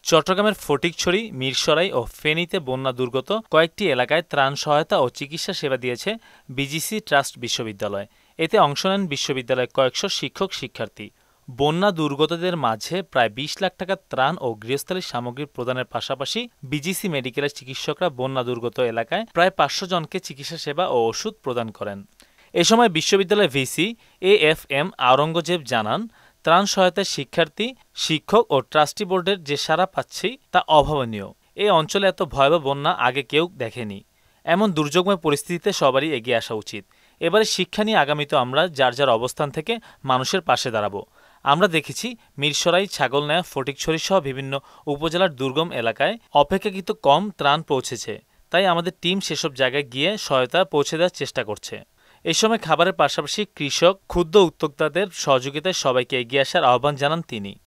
চট্টগ্রামের ফটিকছড়ি, মিরসরাই ও ফেনীতে বন্যা দুর্গত কয়েকটি এলাকায় ত্রাণ সহায়তা ও চিকিৎসা সেবা দিয়েছে বিজিসি ট্রাস্ট বিশ্ববিদ্যালয়। এতে অংশ নেন বিশ্ববিদ্যালয়ের কয়েকশো শিক্ষক-শিক্ষার্থী। বন্যা দুর্গতদের মাঝে প্রায় ২০ লাখ টাকার ত্রাণ ও গৃহস্থালী সামগ্রী প্রদানের পাশাপাশি বিজিসি মেডিকেলের চিকিৎসকরা বন্যা দুর্গত এলাকায় প্রায় ৫০০ জনকে চিকিৎসা সেবা ও ওষুধ প্রদান করেন। এ সময় বিশ্ববিদ্যালয়ের ভিসি এএফএম আওরঙ্গজেব জানান, ত্রাণ সহায়তায় শিক্ষার্থী, শিক্ষক ও ট্রাস্টি বোর্ডের যে সাড়া পাচ্ছি তা অভাবনীয়। এ অঞ্চলে এত ভয়াবহ বন্যা আগে কেউ দেখেনি। এমন দুর্যোগময় পরিস্থিতিতে সবারই এগিয়ে আসা উচিত। এবারে শিক্ষা নিয়ে আগামীতে আমরা যার যার অবস্থান থেকে মানুষের পাশে দাঁড়াবো। আমরা দেখেছি মিরসরাই, ছাগলনাইয়া, ফটিকছড়ি সহ বিভিন্ন উপজেলার দুর্গম এলাকায় অপেক্ষাকৃত কম ত্রাণ পৌঁছেছে। তাই আমাদের টিম সেসব জায়গায় গিয়ে সহায়তা পৌঁছে দেওয়ার চেষ্টা করছে। এই সময় খাবারের পাশাপাশি কৃষক, ক্ষুদ্র উদ্যোক্তাদের সহযোগিতায় সবাইকে এগিয়ে আসার আহ্বান জানান তিনি।